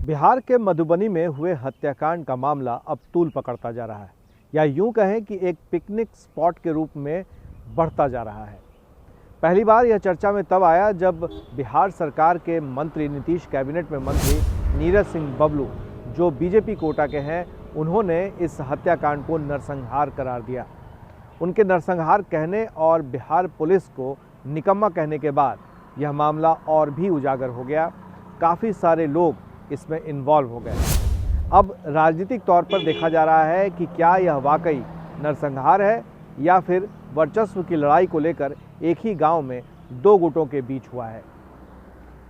बिहार के मधुबनी में हुए हत्याकांड का मामला अब तूल पकड़ता जा रहा है, या यूं कहें कि एक पिकनिक स्पॉट के रूप में बढ़ता जा रहा है। पहली बार यह चर्चा में तब आया जब बिहार सरकार के मंत्री, नीतीश कैबिनेट में मंत्री नीरज सिंह बबलू, जो बीजेपी कोटा के हैं, उन्होंने इस हत्याकांड को नरसंहार करार दिया। उनके नरसंहार कहने और बिहार पुलिस को निकम्मा कहने के बाद यह मामला और भी उजागर हो गया। काफ़ी सारे लोग इसमें इन्वॉल्व हो गए। अब राजनीतिक तौर पर देखा जा रहा है कि क्या यह वाकई नरसंहार है या फिर वर्चस्व की लड़ाई को लेकर एक ही गांव में दो गुटों के बीच हुआ है।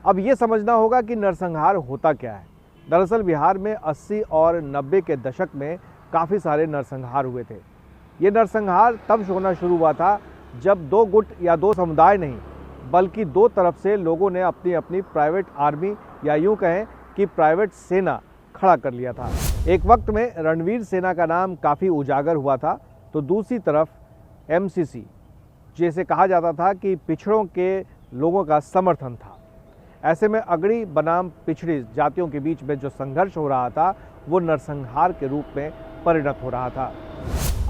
अब ये समझना होगा कि नरसंहार होता क्या है। दरअसल बिहार में 80 और 90 के दशक में काफ़ी सारे नरसंहार हुए थे। ये नरसंहार तब होना शुरू हुआ था जब दो गुट या दो समुदाय नहीं, बल्कि दो तरफ से लोगों ने अपनी अपनी प्राइवेट आर्मी या यूं कहें कि प्राइवेट सेना खड़ा कर लिया था। एक वक्त में रणवीर सेना का नाम काफ़ी उजागर हुआ था, तो दूसरी तरफ एमसीसी, जैसे कहा जाता था कि पिछड़ों के लोगों का समर्थन था। ऐसे में अगड़ी बनाम पिछड़ी जातियों के बीच में जो संघर्ष हो रहा था वो नरसंहार के रूप में परिणत हो रहा था।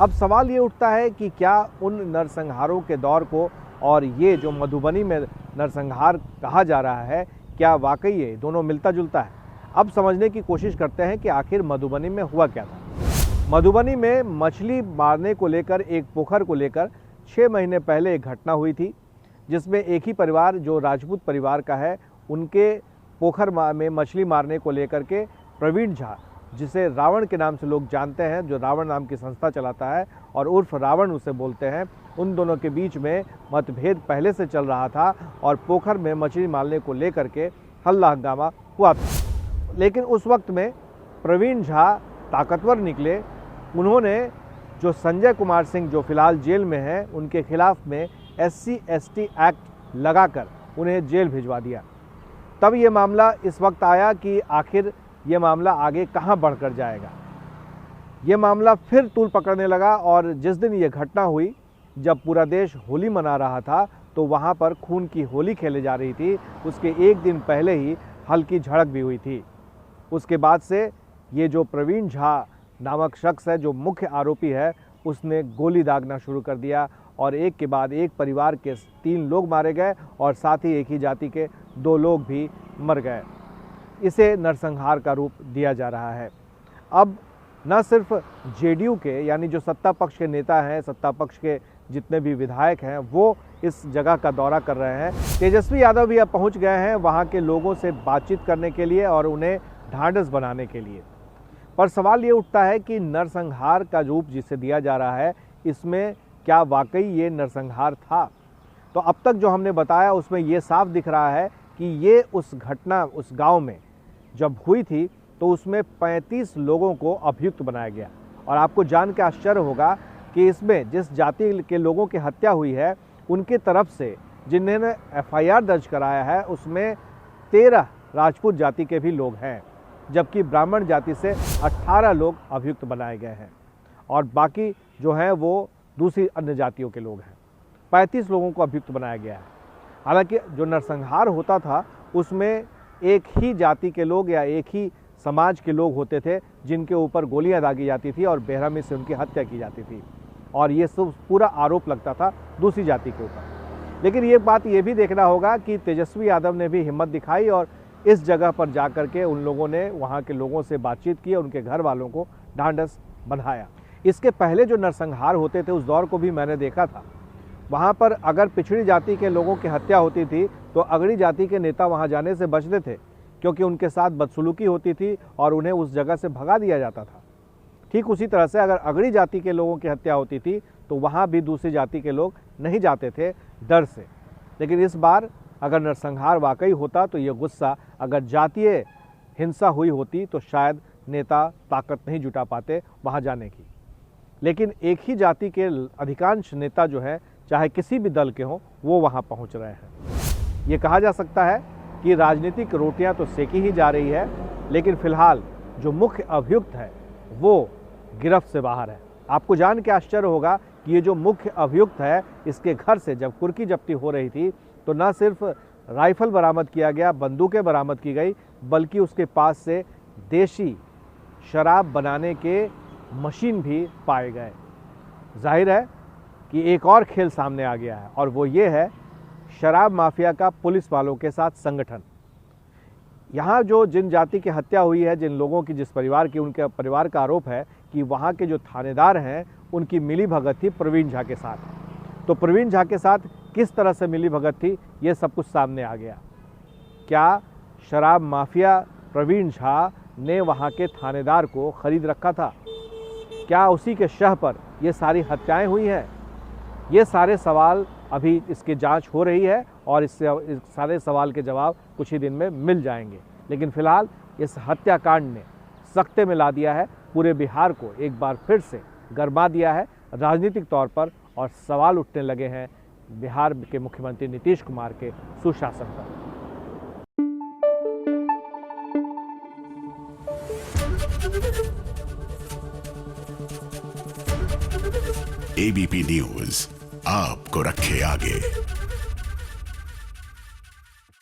अब सवाल ये उठता है कि क्या उन नरसंहारों के दौर को और ये जो मधुबनी में नरसंहार कहा जा रहा है, क्या वाकई ये दोनों मिलता जुलता है? अब समझने की कोशिश करते हैं कि आखिर मधुबनी में हुआ क्या था। मधुबनी में मछली मारने को लेकर, एक पोखर को लेकर 6 महीने पहले एक घटना हुई थी, जिसमें एक ही परिवार जो राजपूत परिवार का है, उनके पोखर में मछली मारने को लेकर के प्रवीण झा, जिसे रावण के नाम से लोग जानते हैं, जो रावण नाम की संस्था चलाता है और उर्फ रावण उसे बोलते हैं, उन दोनों के बीच में मतभेद पहले से चल रहा था और पोखर में मछली मारने को लेकर के हल्ला हंगामा हुआ था। लेकिन उस वक्त में प्रवीण झा ताकतवर निकले। उन्होंने जो संजय कुमार सिंह, जो फिलहाल जेल में हैं, उनके खिलाफ में SC/ST एक्ट लगाकर उन्हें जेल भिजवा दिया। तब ये मामला इस वक्त आया कि आखिर ये मामला आगे कहाँ बढ़कर जाएगा। ये मामला फिर तूल पकड़ने लगा और जिस दिन ये घटना हुई, जब पूरा देश होली मना रहा था, तो वहाँ पर खून की होली खेले जा रही थी। उसके एक दिन पहले ही हल्की झड़प भी हुई थी। उसके बाद से ये जो प्रवीण झा नामक शख्स है, जो मुख्य आरोपी है, उसने गोली दागना शुरू कर दिया और एक के बाद एक परिवार के 3 लोग मारे गए और साथ ही एक ही जाति के 2 लोग भी मर गए। इसे नरसंहार का रूप दिया जा रहा है। अब न सिर्फ जेडीयू के, यानी जो सत्ता पक्ष के नेता हैं, सत्ता पक्ष के जितने भी विधायक हैं, वो इस जगह का दौरा कर रहे हैं। तेजस्वी यादव भी अब पहुंच गए हैं वहां के लोगों से बातचीत करने के लिए और उन्हें ढांढस बनाने के लिए। पर सवाल ये उठता है कि नरसंहार का रूप जिसे दिया जा रहा है, इसमें क्या वाकई ये नरसंहार था? तो अब तक जो हमने बताया उसमें ये साफ दिख रहा है कि ये उस घटना उस गांव में जब हुई थी तो उसमें 35 लोगों को अभियुक्त बनाया गया। और आपको जान के आश्चर्य होगा कि इसमें जिस जाति के लोगों की हत्या हुई है, उनके तरफ से जिन्होंने FIR दर्ज कराया है, उसमें 13 राजपूत जाति के भी लोग हैं, जबकि ब्राह्मण जाति से 18 लोग अभियुक्त बनाए गए हैं और बाकी जो हैं वो दूसरी अन्य जातियों के लोग हैं। 35 लोगों को अभियुक्त बनाया गया है। हालांकि जो नरसंहार होता था उसमें एक ही जाति के लोग या एक ही समाज के लोग होते थे, जिनके ऊपर गोलियां दागी जाती थी और बेरहमी से उनकी हत्या की जाती थी, और ये सब पूरा आरोप लगता था दूसरी जाति के ऊपर। लेकिन ये बात ये भी देखना होगा कि तेजस्वी यादव ने भी हिम्मत दिखाई और इस जगह पर जा कर के उन लोगों ने वहाँ के लोगों से बातचीत की, उनके घर वालों को ढांढस बंधाया। इसके पहले जो नरसंहार होते थे उस दौर को भी मैंने देखा था। वहाँ पर अगर पिछड़ी जाति के लोगों की हत्या होती थी तो अगड़ी जाति के नेता वहाँ जाने से बचते थे, क्योंकि उनके साथ बदसलूकी होती थी और उन्हें उस जगह से भगा दिया जाता था। ठीक उसी तरह से अगर अगड़ी जाति के लोगों की हत्या होती थी तो वहाँ भी दूसरी जाति के लोग नहीं जाते थे डर से। लेकिन इस बार अगर नरसंहार वाकई होता तो ये गुस्सा, अगर जातीय हिंसा हुई होती तो शायद नेता ताकत नहीं जुटा पाते वहाँ जाने की। लेकिन एक ही जाति के अधिकांश नेता जो है, चाहे किसी भी दल के हों, वो वहाँ पहुँच रहे हैं। ये कहा जा सकता है कि राजनीतिक रोटियां तो सेकी ही जा रही है, लेकिन फिलहाल जो मुख्य अभियुक्त है वो गिरफ्त से बाहर है। आपको जान के आश्चर्य होगा कि ये जो मुख्य अभियुक्त है, इसके घर से जब कुर्की जब्ती हो रही थी तो न सिर्फ राइफल बरामद किया गया, बंदूकें बरामद की गई, बल्कि उसके पास से देशी शराब बनाने के मशीन भी पाए गए। जाहिर है कि एक और खेल सामने आ गया है और वो ये है शराब माफिया का पुलिस वालों के साथ संगठन। यहाँ जो जिन जाति की हत्या हुई है, जिन लोगों की, जिस परिवार की, उनके परिवार का आरोप है कि वहाँ के जो थानेदार हैं उनकी मिली भगत थी प्रवीण झा के साथ। तो प्रवीण झा के साथ किस तरह से मिली भगत थी, ये सब कुछ सामने आ गया। क्या शराब माफिया प्रवीण झा ने वहाँ के थानेदार को खरीद रखा था? क्या उसी के शह पर ये सारी हत्याएं हुई हैं? ये सारे सवाल अभी इसकी जांच हो रही है और इस सारे सवाल के जवाब कुछ ही दिन में मिल जाएंगे। लेकिन फिलहाल इस हत्याकांड ने सख्ते में ला दिया है, पूरे बिहार को एक बार फिर से गरमा दिया है राजनीतिक तौर पर, और सवाल उठने लगे हैं बिहार के मुख्यमंत्री नीतीश कुमार के सुशासन पर। एबीपी न्यूज आपको रखे आगे।